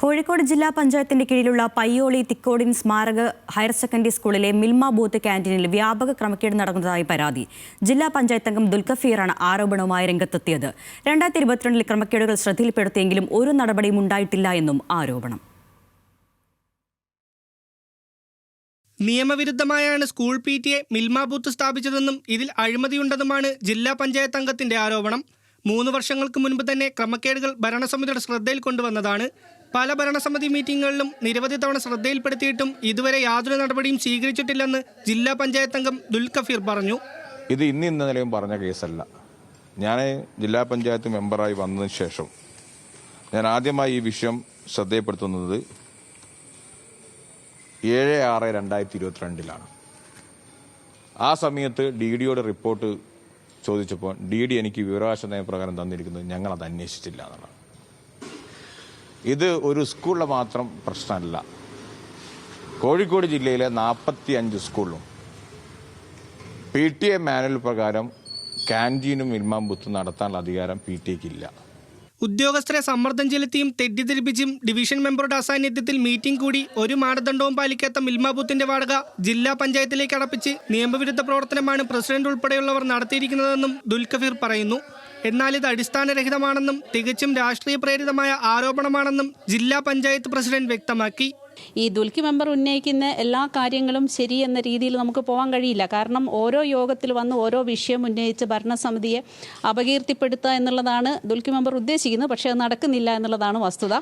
കോഴിക്കോട് ജില്ലാ പഞ്ചായത്തിന്റെ കീഴിലുള്ള പയ്യോളി തിക്കോടിൻ സ്മാരക ഹയർ സെക്കൻഡറി സ്കൂളിലെ മിൽമ ബൂത്ത് ക്യാന്റീനിൽ വ്യാപക ക്രമക്കേട് നടക്കുന്നതായി പരാതി. ജില്ലാ പഞ്ചായത്ത് അംഗം ദുൽഖഫീറാണ് ആരോപണവുമായി രംഗത്തെത്തിയത്. 2022 ക്രമക്കേടുകൾ ശ്രദ്ധയിൽപ്പെടുത്തിയെങ്കിലും ഒരു നടപടിയും ഉണ്ടായിട്ടില്ല എന്നും ആരോപണം. നിയമവിരുദ്ധമായാണ് സ്കൂൾ PTA മിൽമ ബൂത്ത് സ്ഥാപിച്ചതെന്നും ഇതിൽ അഴിമതിയുണ്ടെന്നുമാണ് ജില്ലാ പഞ്ചായത്ത് അംഗത്തിന്റെ ആരോപണം. 3 വർഷങ്ങൾക്ക് മുൻപ് തന്നെ ക്രമക്കേടുകൾ ഭരണസമിതിയുടെ ശ്രദ്ധയിൽ കൊണ്ടുവന്നതാണ്. പല ഭരണസമിതി മീറ്റിംഗുകളിലും നിരവധി തവണ ശ്രദ്ധയിൽപ്പെടുത്തിയിട്ടും ഇതുവരെ യാതൊരു നടപടിയും സ്വീകരിച്ചിട്ടില്ലെന്ന് ജില്ലാ പഞ്ചായത്ത് അംഗം ദുൽഖഫീർ പറഞ്ഞു. ഇത് ഇന്നലെയും പറഞ്ഞ കേസല്ല. ഞാൻ ജില്ലാ പഞ്ചായത്ത് മെമ്പറായി വന്നതിന് ശേഷം ഞാൻ ആദ്യമായി ഈ വിഷയം ശ്രദ്ധയിൽപ്പെടുത്തുന്നത് 7/6/2022 ആ സമയത്ത് DDയോട് റിപ്പോർട്ട് ചോദിച്ചപ്പോൾ DD എനിക്ക് വിവരാവകാശ നയപ്രകാരം തന്നിരിക്കുന്നത് ഞങ്ങളത് അന്വേഷിച്ചില്ല എന്നാണ്. ഇത് ഒരു സ്കൂളിലെ മാത്രം പ്രശ്നമല്ല. കോഴിക്കോട് ജില്ലയിലെ 45 സ്കൂളിലും PTA മാനുവൽ പ്രകാരം ക്യാൻറ്റീനും മിൽമ ബൂത്തും നടത്താനുള്ള അധികാരം PTAക്കില്ല. ഉദ്യോഗസ്ഥരെ സമ്മർദ്ദം ചെലുത്തിയും തെറ്റിദ്ധരിപ്പിച്ചും ഡിവിഷൻ മെമ്പറുടെ അസാന്നിധ്യത്തിൽ മീറ്റിംഗ് കൂടി ഒരു മാനദണ്ഡവും പാലിക്കാത്ത മിൽമ ബൂത്തിന്റെ വാടക ജില്ലാ പഞ്ചായത്തിലേക്ക് അടപ്പിച്ച് നിയമവിരുദ്ധ പ്രവർത്തനമാണ് പ്രസിഡന്റ് ഉൾപ്പെടെയുള്ളവർ നടത്തിയിരിക്കുന്നതെന്നും ദുൽഖഫീർ പറയുന്നു. എന്നാൽ ഇത് അടിസ്ഥാനരഹിതമാണെന്നും തികച്ചും രാഷ്ട്രീയ പ്രേരിതമായ ആരോപണമാണെന്നും ജില്ലാ പഞ്ചായത്ത് പ്രസിഡന്റ് വ്യക്തമാക്കി. ഈ ദുൽഖി മെമ്പർ ഉന്നയിക്കുന്ന എല്ലാ കാര്യങ്ങളും ശരിയെന്ന രീതിയിൽ നമുക്ക് പോകാൻ കഴിയില്ല. കാരണം ഓരോ യോഗത്തിൽ വന്ന് ഓരോ വിഷയം ഉന്നയിച്ച് ഭരണസമിതിയെ അപകീർത്തിപ്പെടുത്തുക എന്നുള്ളതാണ് ദുൽഖി മെമ്പർ ഉദ്ദേശിക്കുന്നത്. പക്ഷേ അത് നടക്കുന്നില്ല എന്നുള്ളതാണ് വസ്തുത.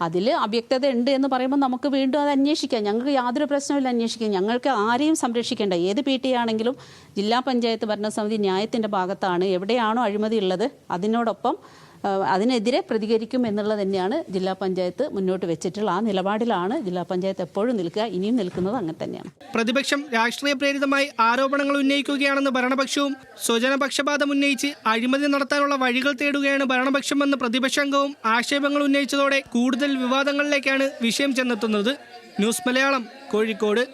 അതിൽ അവ്യക്തത ഉണ്ട് എന്ന് പറയുമ്പോൾ നമുക്ക് വീണ്ടും അത് അന്വേഷിക്കാം. ഞങ്ങൾക്ക് യാതൊരു പ്രശ്നമില്ല അന്വേഷിക്കാം. ഞങ്ങൾക്ക് ആരെയും സംരക്ഷിക്കേണ്ട. ഏത് PTA ആണെങ്കിലും ജില്ലാ പഞ്ചായത്ത് ഭരണസമിതി ന്യായത്തിൻ്റെ ഭാഗത്താണ്. എവിടെയാണോ അഴിമതി ഉള്ളത് അതിനോടൊപ്പം അതിനെതിരെ പ്രതികരിക്കും എന്നുള്ളത് തന്നെയാണ് ജില്ലാ പഞ്ചായത്ത് മുന്നോട്ട് വെച്ചിട്ടുള്ള ആ നിലപാടിലാണ് ജില്ലാ പഞ്ചായത്ത് എപ്പോഴും നിൽക്കുക, ഇനിയും നിൽക്കുന്നത് അങ്ങനെ തന്നെയാണ്. പ്രതിപക്ഷം രാഷ്ട്രീയ പ്രേരിതമായി ആരോപണങ്ങൾ ഉന്നയിക്കുകയാണെന്ന് ഭരണപക്ഷവും സ്വജനപക്ഷപാതം ഉന്നയിച്ച് അഴിമതി നടത്താനുള്ള വഴികൾ തേടുകയാണ് ഭരണപക്ഷമെന്ന് പ്രതിപക്ഷാംഗവും ആക്ഷേപങ്ങൾ ഉന്നയിച്ചതോടെ കൂടുതൽ വിവാദങ്ങളിലേക്കാണ് വിഷയം ചെന്നെത്തുന്നത്. ന്യൂസ് മലയാളം, കോഴിക്കോട്.